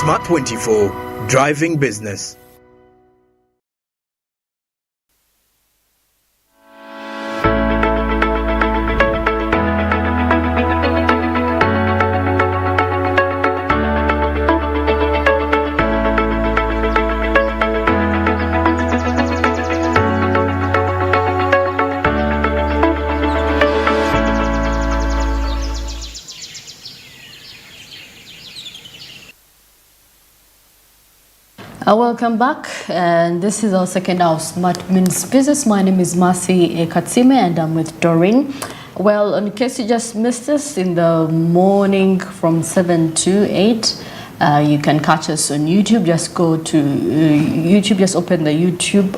Smart 24, driving business. Welcome back, and this is our second hour of Smart Means Business. My name is Mercy Katsime and I'm with Doreen. Well, in case you just missed us in the morning from 7 to 8, you can catch us on YouTube. Just go to YouTube, just open the YouTube,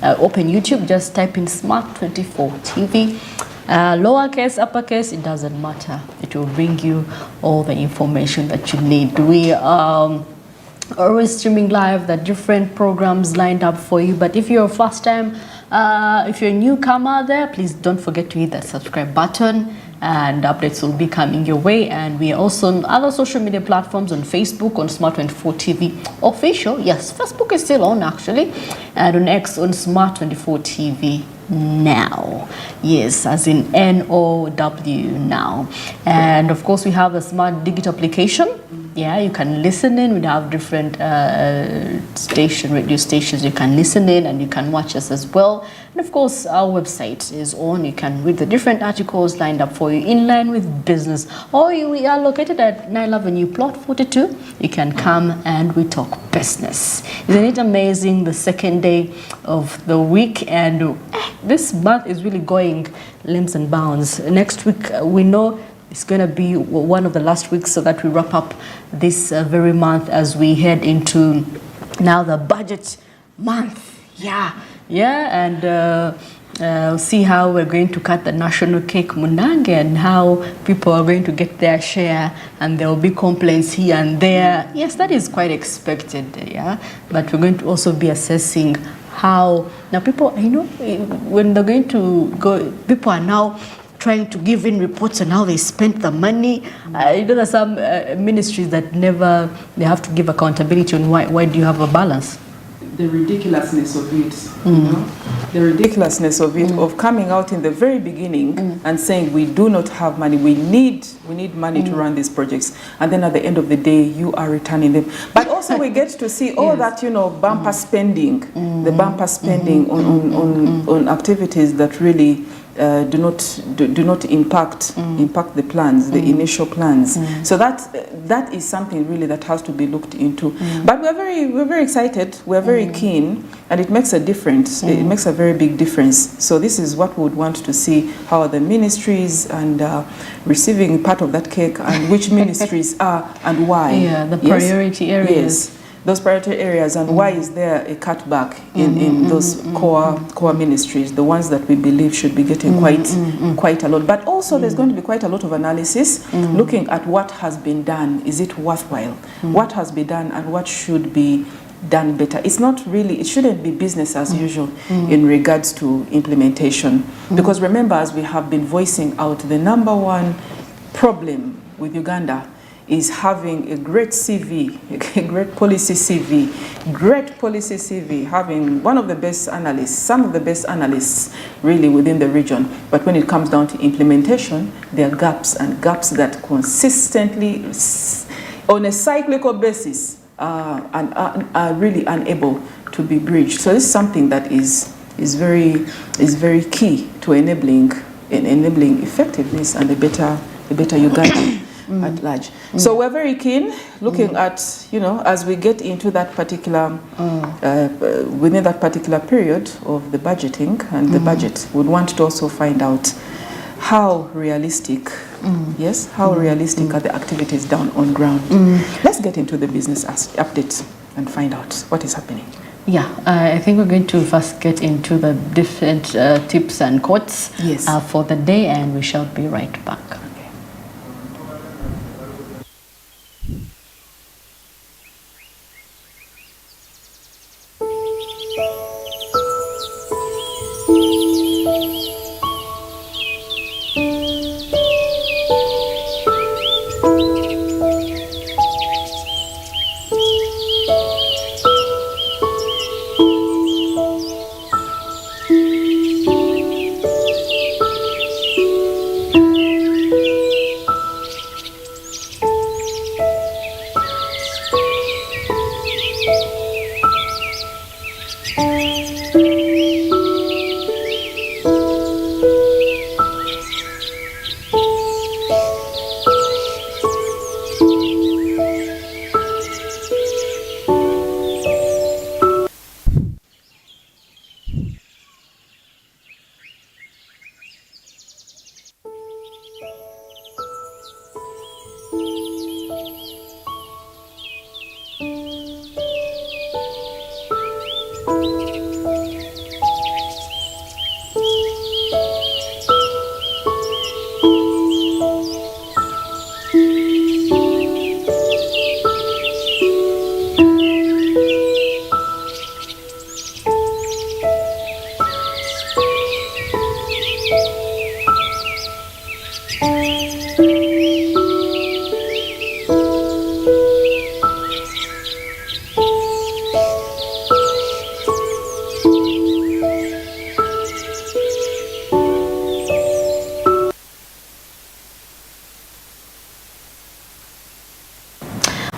open YouTube, just type in Smart 24 TV. Lowercase, uppercase, it doesn't matter. It will bring you all the information that you need. We always streaming live, the different programs lined up for you. But if you're a first time, if you're a newcomer there, please don't forget to hit that subscribe button, and updates will be coming your way. And we are also on other social media platforms, on Facebook on Smart 24 TV official. Yes, Facebook is still on actually, and on X on Smart 24 TV now. Yes, as in NOW now. And of course we have the Smart Digital application. Yeah, you can listen in. We have different radio stations. You can listen in and you can watch us as well. And of course, our website is on. You can read the different articles lined up for you in line with business. Or we are located at 9 Avenue, plot 42. You can come and we talk business. Isn't it amazing? The second day of the week, and this month is really going leaps and bounds. Next week, we know it's going to be one of the last weeks so that we wrap up this very month as we head into now the budget month. Yeah, and see how we're going to cut the national cake munange, and how people are going to get their share, and there will be complaints here and there. Yes, that is quite expected, yeah, but we're going to also be assessing how now people, you know, when they're going to go, people are now trying to give in reports on how they spent the money. You know, there's some ministries that never, they have to give accountability on why do you have a balance? The ridiculousness of it, you know? The ridiculousness of it, of coming out in the very beginning and saying we do not have money, we need money to run these projects, and then at the end of the day you are returning them. But also we get to see all that, you know, bumper spending, the bumper spending on activities that really do not impact the plans, the initial plans. So that is something really that has to be looked into. But we're very excited. We're very keen, and it makes a difference. It makes a very big difference. So this is what we would want to see: how are the ministries and receiving part of that cake, and which ministries are and why. Yeah, the priority areas. Yes. Those priority areas, and why is there a cutback in those core ministries, the ones that we believe should be getting quite a lot. But also there's going to be quite a lot of analysis looking at what has been done. Is it worthwhile? What has been done and what should be done better? It's not really, it shouldn't be business as usual in regards to implementation. Because remember, as we have been voicing out, the number one problem with Uganda is having a great CV, a great policy CV, having one of the best analysts, some of the best analysts really within the region. But when it comes down to implementation, there are gaps, and gaps that consistently, on a cyclical basis, are really unable to be bridged. So this is something that is very key to enabling effectiveness and a better Uganda at large. So we're very keen looking at, you know, as we get into that particular, within that particular period of the budgeting and the budget, we'd want to also find out how realistic, how realistic are the activities down on ground. Let's get into the business updates and find out what is happening. Yeah, I think we're going to first get into the different tips and quotes for the day, and we shall be right back.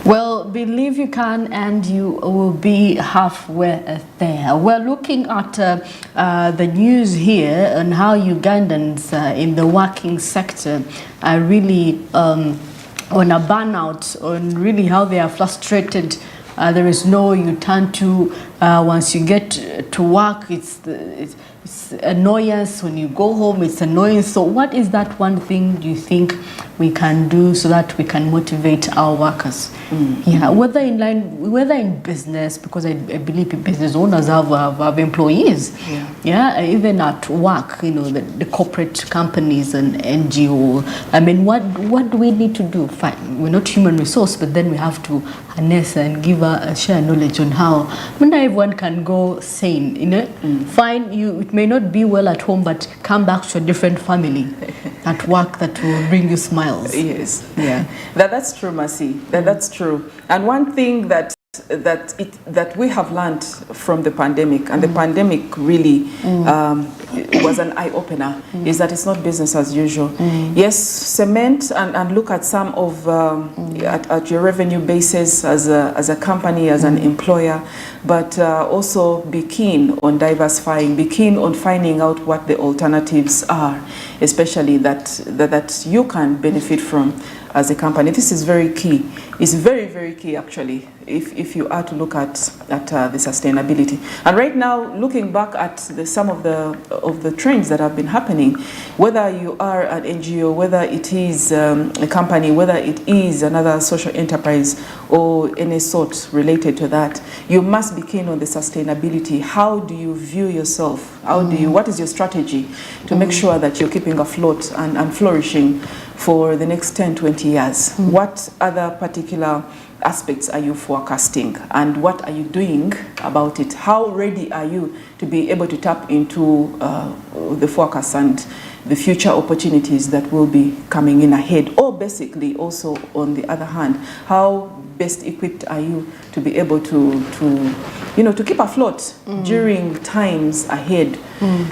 Well, believe you can, and you will be halfway there. We're looking at the news here on how Ugandans in the working sector are really on a burnout, on really how they are frustrated. There is no you turn to once you get to work. It's annoyance when you go home. It's annoying. So what is that one thing you think we can do so that we can motivate our workers? Yeah, whether in business, because I believe business owners have employees. Yeah, even at work, you know, the corporate companies and NGO. I mean, what do we need to do? Fine, we're not human resource, but then we have to harness and give share knowledge on how not everyone can go sane. You know, fine, it may not be well at home, but come back to a different family at work that will bring you smiles. Yes, yeah, that's true, Mercy. That's true. And one thing that we have learned from the pandemic, and the pandemic really was an eye-opener, is that it's not business as usual. Yes, cement and look at some of at your revenue basis as a company, as an employer, but also be keen on diversifying, be keen on finding out what the alternatives are, especially that you can benefit from as a company. This is very key. It's very, very key, actually, if you are to look at the sustainability. And right now, looking back at some of the trends that have been happening, whether you are an NGO, whether it is a company, whether it is another social enterprise or any sort related to that, you must be keen on the sustainability. How do you view yourself? What is your strategy to make sure that you're keeping afloat and flourishing for the next 10, 20 years? What other particular aspects are you forecasting, and what are you doing about it? How ready are you to be able to tap into the forecast and the future opportunities that will be coming in ahead? Or basically also, on the other hand, how best equipped are you to be able to keep afloat during times ahead?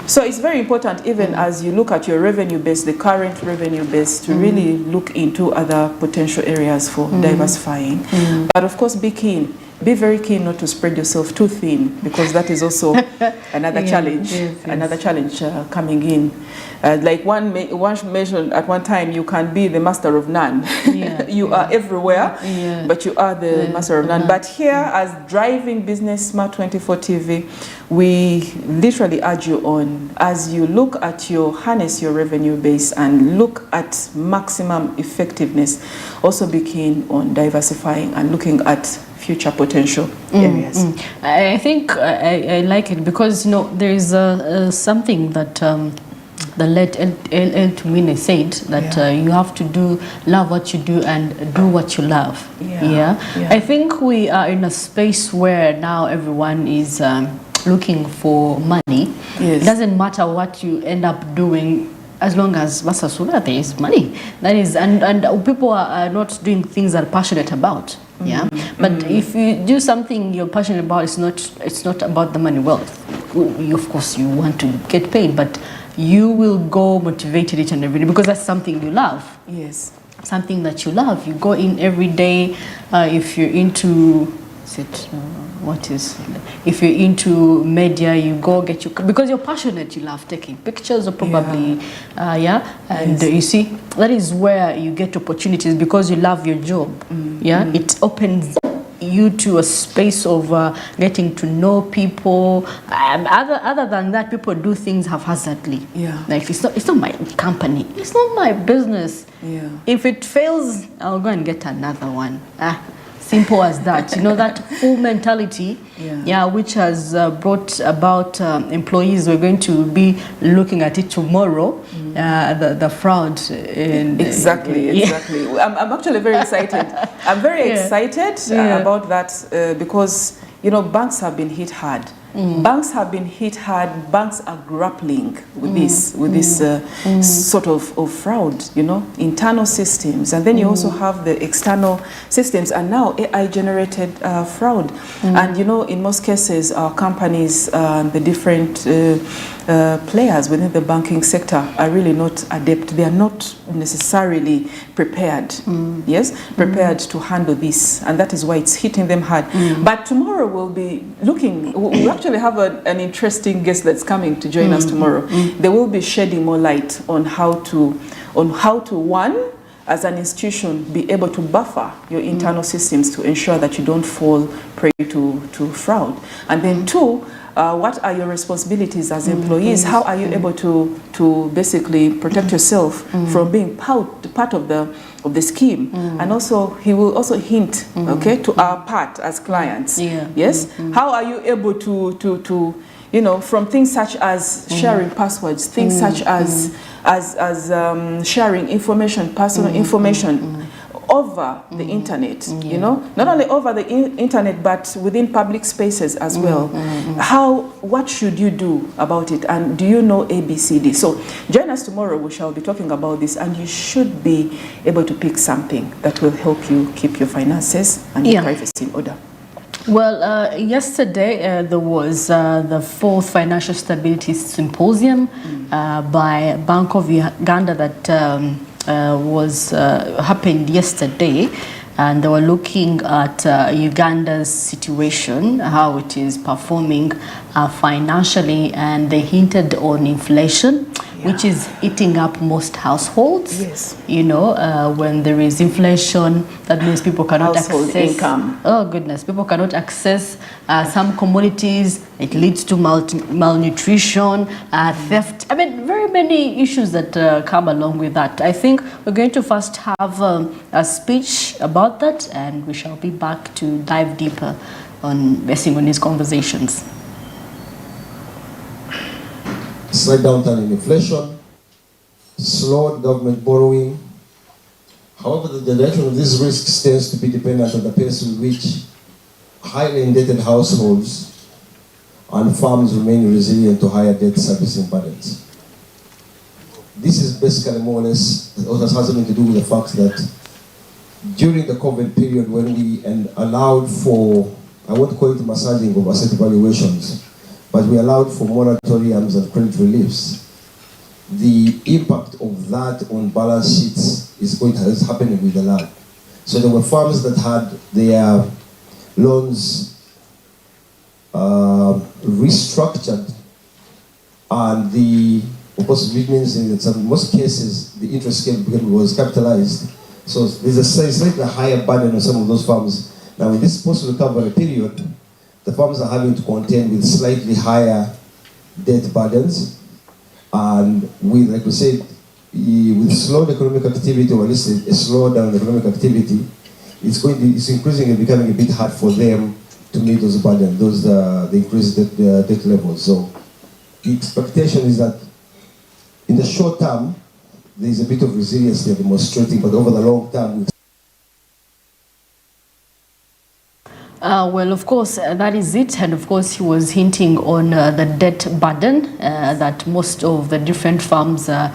So it's very important, even as you look at your revenue base, the current revenue base, to really look into other potential areas for diversifying. But of course, be keen. Be very keen not to spread yourself too thin, because that is also another challenge. Yes. Another challenge coming in. Like one mentioned at one time, you can be the master of none. You are everywhere, but you are the master of none. But here, as Driving Business Smart 24 TV, we literally urge you on, as you look at harness your revenue base and look at maximum effectiveness, also be keen on diversifying and looking at future potential areas. I think I like it, because there is something that the late El Tumine said, that you have to love what you do and do what you love. I think we are in a space where now everyone is looking for money. It doesn't matter what you end up doing, as long as Masasura, there is money. That is, and people are not doing things they're passionate about. But if you do something you're passionate about, it's not about the money. Well, of course you want to get paid, but you will go motivated each and every day, because that's something you love. Yes, something that you love. You go in every day. If you're into if you're into media, you go get because you're passionate, you love taking pictures, or probably you see, that is where you get opportunities, because you love your job. It opens you to a space of getting to know people. Other than that, people do things haphazardly. Like, it's not my company, it's not my business. If it fails, I'll go and get another one. Simple as that. That full mentality, which has brought about employees. We're going to be looking at it tomorrow, the fraud. Exactly. I'm actually very excited. I'm very excited about that, because, banks have been hit hard. Banks have been hit hard. Banks are grappling with this sort of fraud, internal systems, and then you also have the external systems, and now AI-generated fraud. And in most cases, our companies, the different players within the banking sector are really not adept. They are not necessarily prepared, prepared to handle this, and that is why it's hitting them hard. But tomorrow we'll be looking, we actually have an interesting guest that's coming to join us tomorrow. They will be shedding more light on how to one, as an institution, be able to buffer your internal systems to ensure that you don't fall prey to fraud. And then two, what are your responsibilities as employees? How are you able to basically protect yourself from being part of the scheme? And also, he will also hint, to our part as clients. Yes. How are you able to from things such as sharing passwords, things such as sharing information, personal information over the internet, not only over the internet, but within public spaces as well. What should you do about it? And do you know ABCD? So join us tomorrow. We shall be talking about this, and you should be able to pick something that will help you keep your finances and your privacy in order. Well, yesterday there was the 4th Financial Stability Symposium by Bank of Uganda that was happened yesterday, and they were looking at Uganda's situation, how it is performing financially, and they hinted on inflation, which is eating up most households. Yes. When there is inflation, that means people cannot access income. Oh goodness, people cannot access some commodities. It leads to malnutrition, theft. I mean, very many issues that come along with that. I think we're going to first have a speech about that, and we shall be back to dive deeper on these conversations. Slight downturn in inflation, slowed government borrowing. However, the direction of these risks tends to be dependent on the pace with which highly indebted households and farms remain resilient to higher debt servicing burdens. This is basically more or less what has something to do with the fact that during the COVID period, when we allowed for, I won't call it massaging of asset valuations, but we allowed for moratoriums and credit reliefs, the impact of that on balance sheets is happening with the lag. So there were farms that had their loans restructured, and of course, which means in most cases the interest was capitalized. So there's a slightly higher burden on some of those farms. Now, in this post-recovery period, the farms are having to contend with slightly higher debt burdens, and with, like we said, with slowed economic activity, or at least a slowdown in economic activity, it's increasingly becoming a bit hard for them to meet those burdens, the increased debt levels. So the expectation is that in the short term, there is a bit of resilience they're demonstrating, but over the long term, well, of course, that is it. And of course, he was hinting on the debt burden that most of the different farms are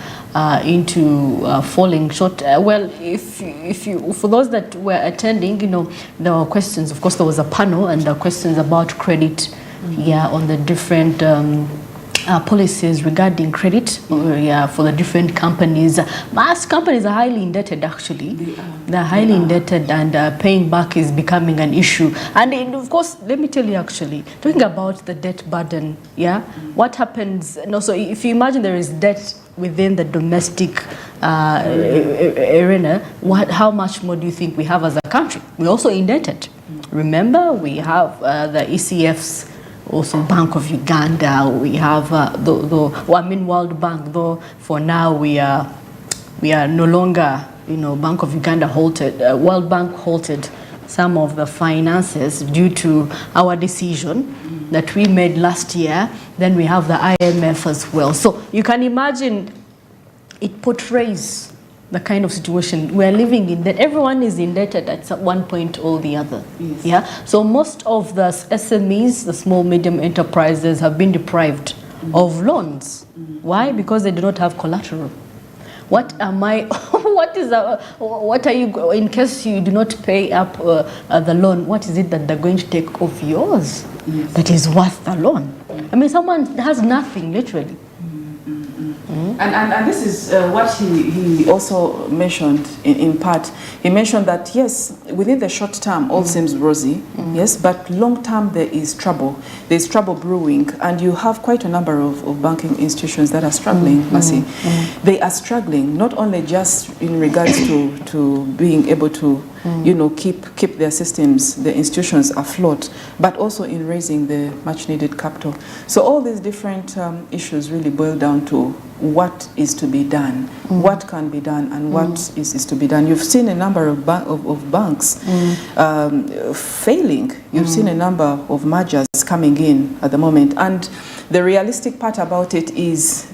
into falling short. Well, if you, for those that were attending, there were questions. Of course, there was a panel, and there were questions about credit, on the different policies regarding credit for the different companies. Most companies are highly indebted, actually. They're highly indebted, and paying back is becoming an issue. And of course, let me tell you, actually, talking about the debt burden, what happens, so if you imagine there is debt within the domestic arena, how much more do you think we have as a country? We're also indebted. Remember, we have the ECFs, also Bank of Uganda, we have World Bank, though for now we are no longer, Bank of Uganda halted, World Bank halted some of the finances due to our decision that we made last year. Then we have the IMF as well. So you can imagine it portrays the kind of situation we're living in, that everyone is indebted at one point or the other. So most of the SMEs, the small medium enterprises, have been deprived of loans. Why? Because they do not have collateral. What are you, in case you do not pay up the loan, what is it that they're going to take off yours that is worth the loan? I mean, someone has nothing, literally. And this is what he also mentioned in part. He mentioned that, yes, within the short term, all seems rosy, yes, but long term there is trouble. There's trouble brewing, and you have quite a number of banking institutions that are struggling, Mercy. They are struggling, not only just in regards to being able to you know, keep their systems, the institutions afloat, but also in raising the much needed capital. So all these different issues really boil down to what is to be done, what can be done, and what is to be done. You've seen a number of banks failing. You've seen a number of mergers coming in at the moment. And the realistic part about it is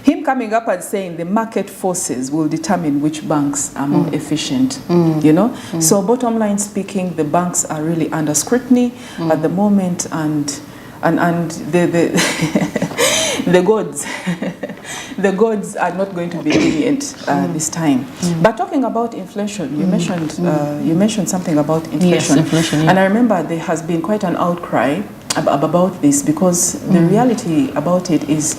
him coming up and saying the market forces will determine which banks are more efficient, you know. So bottom line speaking, the banks are really under scrutiny at the moment, and the the gods the gods are not going to be lenient this time. But talking about inflation, you mentioned something about inflation, yes, inflation, yeah. And I remember there has been quite an outcry about this, because the reality about it is,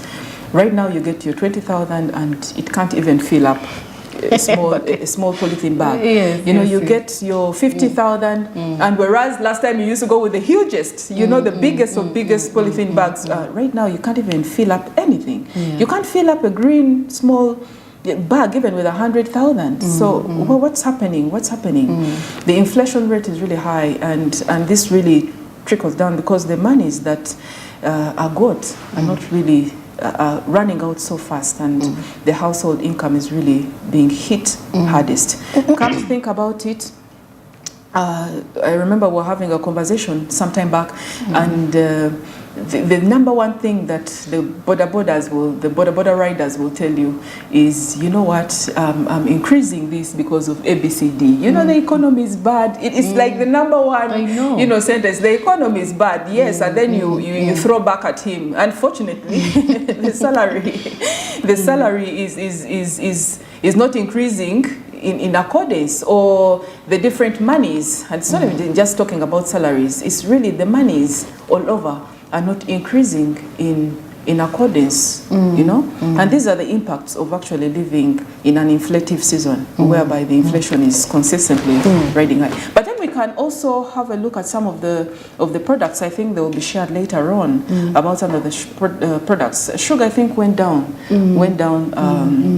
right now you get your 20,000 and it can't even fill up a small polythene bag. Yes, you know, yes, you yes. get your 50,000, and whereas last time you used to go with the hugest, you know, the biggest of biggest polythene bags, right now you can't even fill up anything. Yeah. You can't fill up a green small bag even with 100,000. So well, what's happening? What's happening? The inflation rate is really high, and this really trickles down because the monies that are got are not really running out so fast, and the household income is really being hit hardest. Come to think about it, I remember we were having a conversation sometime back, and the number one thing that the border riders will tell you is, you know what, I'm increasing this because of ABCD. You know, the economy is bad. It's like the number one, you know, sentence. The economy is bad, yes, and then you throw back at him. Unfortunately, the salary is not increasing in accordance, or the different monies. And it's not even just talking about salaries. It's really the monies all over are not increasing in accordance, you know? And these are the impacts of actually living in an inflative season, whereby the inflation is consistently riding high. But then we can also have a look at some of the products. I think they will be shared later on about some of the products. Sugar, I think, went down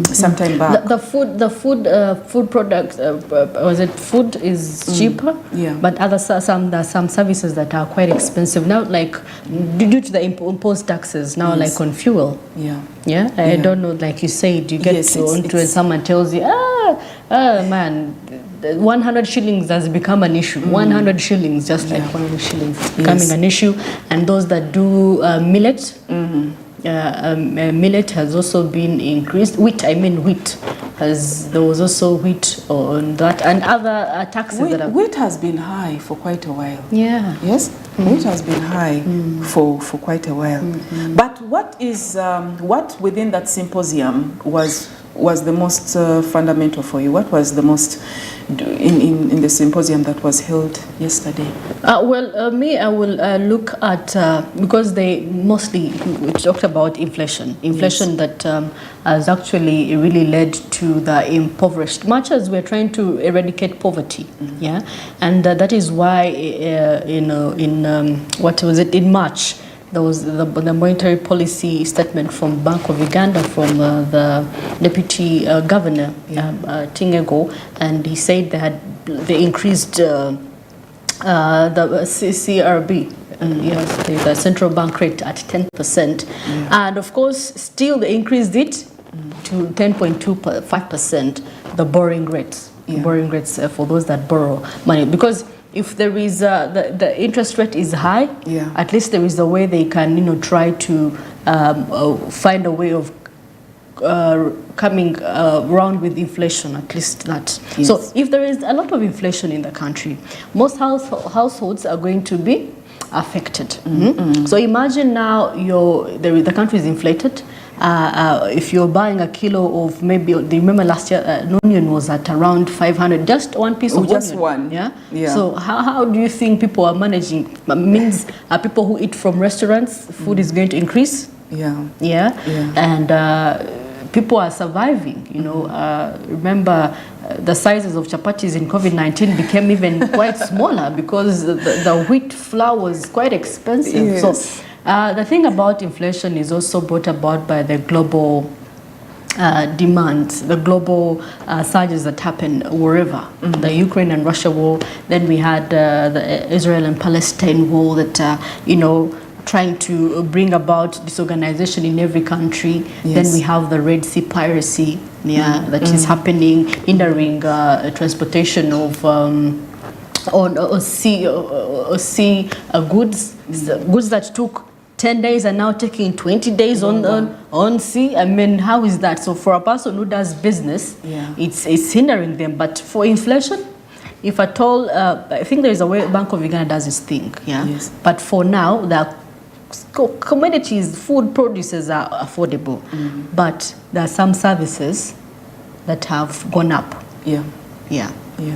sometime back. The food products, was it food is cheaper? Yeah. But some services that are quite expensive now, like due to the imposed taxes now, like on fuel. Yeah. I don't know, like you said, you get onto it, someone tells you, man, 100 shillings has become an issue. 100 shillings, just like 100 shillings becoming an issue. And those that do millet, millet has also been increased. Wheat, there was also wheat on that, and other taxes. Wheat has been high for quite a while. Yeah. Yes, wheat has been high for quite a while. But what within that symposium was the most fundamental for you? What was the most in the symposium that was held yesterday? I will look at, because they mostly talked about inflation that has actually really led to the impoverished, much as we're trying to eradicate poverty. And that is why in March, there was the monetary policy statement from Bank of Uganda from the deputy governor, Tingego, and he said they increased the CRB, the central bank rate at 10%, and of course still they increased it to 10.25%, the borrowing rates, for those that borrow money, because if there is the interest rate is high, at least there is a way they can try to find a way of coming around with inflation, at least that. Yes. So if there is a lot of inflation in the country, most households are going to be affected. So imagine now the country is inflated, if you're buying a kilo of maybe, remember last year an onion was at around 500, just one piece of just onion. one. Yeah. So how do you think people are managing? Means people who eat from restaurants, food is going to increase. Yeah. And people are surviving. You know, remember the sizes of chapatis in COVID-19 became even quite smaller because the wheat flour was quite expensive. Yes. So the thing about inflation is also brought about by the global demand, the global surges that happen wherever. The Ukraine and Russia war, then we had the Israel and Palestine war that, trying to bring about disorganization in every country. Yes. Then we have the Red Sea piracy that is happening, hindering transportation of sea goods that took 10 days are now taking 20 days on sea. I mean, how is that? So for a person who does business, it's hindering them. But for inflation, if at all, I think there is a way Bank of Uganda does its thing. Yes. But for now, the commodities, food produces are affordable. But there are some services that have gone up. Yeah.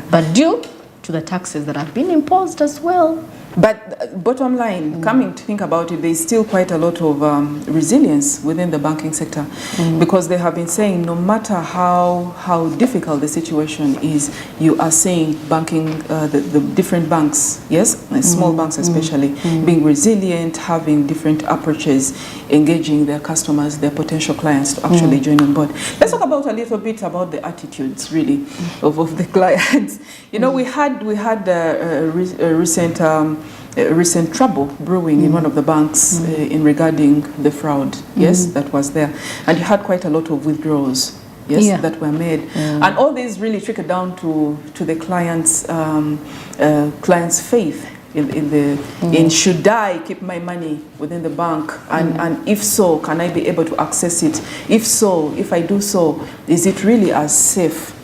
But due to the taxes that have been imposed as well. But bottom line, coming to think about it, there's still quite a lot of resilience within the banking sector, because they have been saying no matter how difficult the situation is, you are seeing banking, the different banks, small banks especially, being resilient, having different approaches, engaging their customers, their potential clients to actually join on board. Let's talk about a little bit about the attitudes, really, of the clients. You know, we had a recent trouble brewing in one of the banks in regarding the fraud, that was there. And you had quite a lot of withdrawals, that were made. And all these really trickled down to the client's faith in should I keep my money within the bank, and if so, can I be able to access it? If so, if I do so, is it really as safe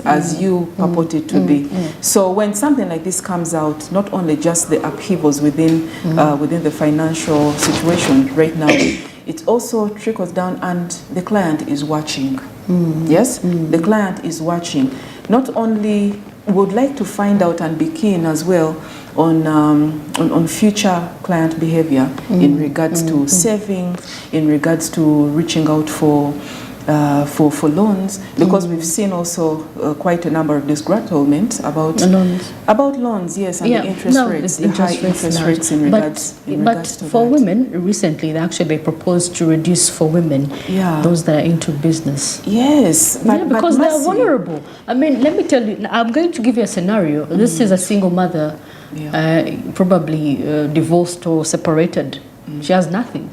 as you purport it to be? So when something like this comes out, not only just the upheavals within the financial situation right now, it also trickles down, and the client is watching. The client is watching. Not only would like to find out and be keen as well on future client behavior in regards to saving, in regards to reaching out for loans, because we've seen also quite a number of disgruntlement about loans, and the interest rates, the high interest rates in regards to for that. Women, recently they proposed to reduce for women those that are into business. Because they are vulnerable. I mean, let me tell you, I'm going to give you a scenario. This is a single mother, probably divorced or separated. She has nothing.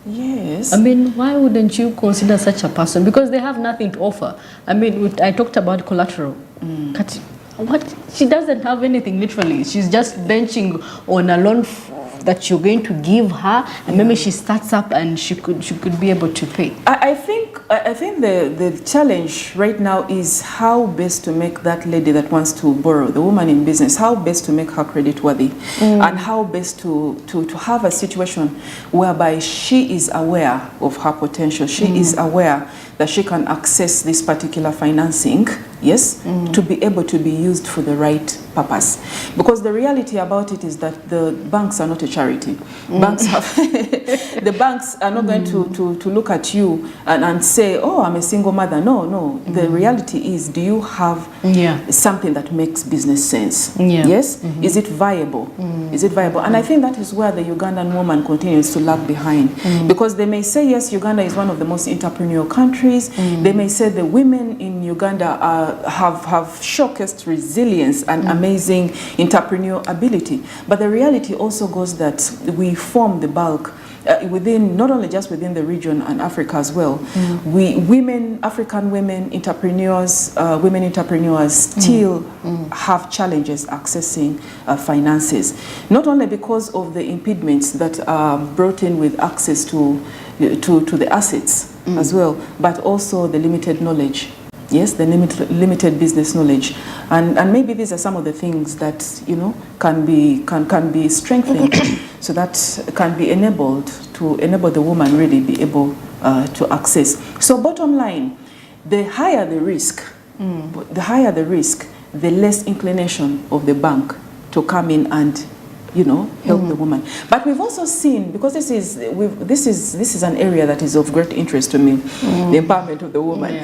I mean, why wouldn't you consider such a person? Because they have nothing to offer. I mean, I talked about collateral. What? She doesn't have anything, literally. She's just benching on a loan that you're going to give her, and maybe she starts up and she could be able to pay. I think the challenge right now is how best to make that lady that wants to borrow, the woman in business, how best to make her credit worthy, and how best to have a situation whereby she is aware of her potential. She is aware that she can access this particular financing, to be able to be used for the right purpose. Because the reality about it is that the banks are not a charity. Banks have the banks are not going to look at you and say, oh, I'm a single mother. No. The reality is, do you have something that makes business sense? Is it viable? Is it viable? And I think that is where the Ugandan woman continues to lag behind. Because they may say, yes, Uganda is one of the most entrepreneurial countries. They may say the women in Uganda have showcased resilience and amazing entrepreneurial ability. But the reality also goes that we form the bulk within, not only just within the region and Africa as well. African women entrepreneurs still have challenges accessing finances. Not only because of the impediments that are brought in with access to the assets as well, but also the limited knowledge Yes, the limited business knowledge, and maybe these are some of the things that can be strengthened, so that can be enabled to enable the woman really be able to access. So bottom line, the higher the risk, the less inclination of the bank to come in and help the woman. But we've also seen, because this is an area that is of great interest to me, the empowerment of the woman,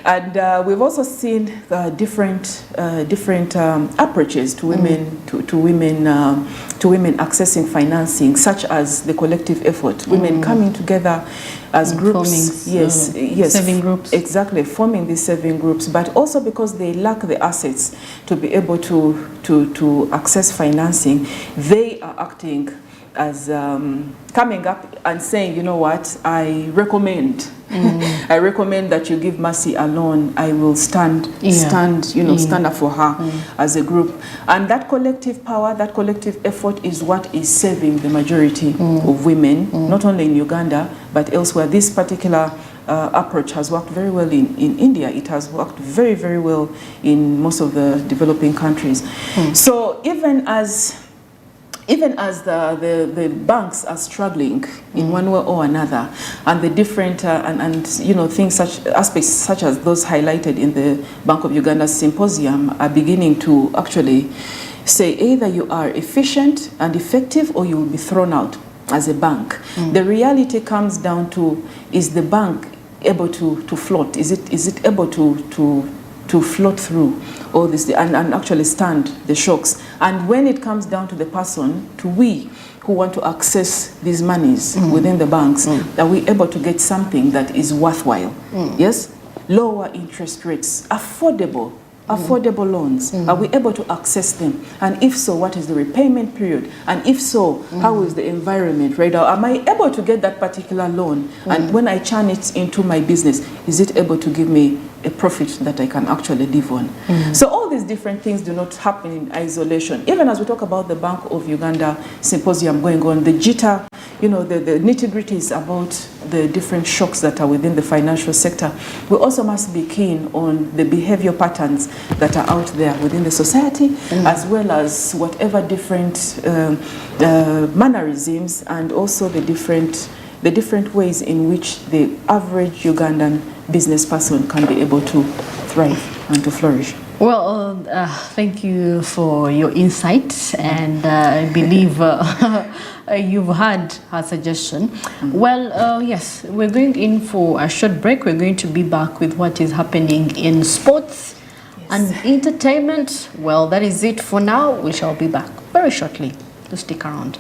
and we've also seen different approaches to women to women accessing financing, such as the collective effort, women coming together as groups, saving groups, exactly, forming these saving groups, but also because they lack the assets to be able to access financing, they are acting as coming up and saying, you know what, I recommend I recommend that you give Mercy a loan. I will stand up for her as a group. And that collective power, that collective effort is what is saving the majority of women, not only in Uganda, but elsewhere. This particular approach has worked very well in India. It has worked very, very well in most of the developing countries. So even as the banks are struggling in one way or another, and the different things aspects such as those highlighted in the Bank of Uganda symposium are beginning to actually say either you are efficient and effective or you will be thrown out as a bank. The reality comes down to, is the bank able to float? Is it able to float through all this and actually stand the shocks? And when it comes down to the person, to we who want to access these monies within the banks, are we able to get something that is worthwhile? Yes? Lower interest rates, affordable loans, are we able to access them? And if so, what is the repayment period? And if so, how is the environment right now? Am I able to get that particular loan? And when I churn it into my business, is it able to give me a profit that I can actually live on? So all these different things do not happen in isolation. Even as we talk about the Bank of Uganda symposium going on, the jitter, the nitty-gritties about the different shocks that are within the financial sector, we also must be keen on the behavior patterns that are out there within the society, as well as whatever different mannerisms, and also the different ways in which the average Ugandan business person can be able to thrive and to flourish. Well, thank you for your insight, and I believe you've heard her suggestion. Well, yes, we're going in for a short break. We're going to be back with what is happening in sports and entertainment. Well, that is it for now. We shall be back very shortly. To stick around.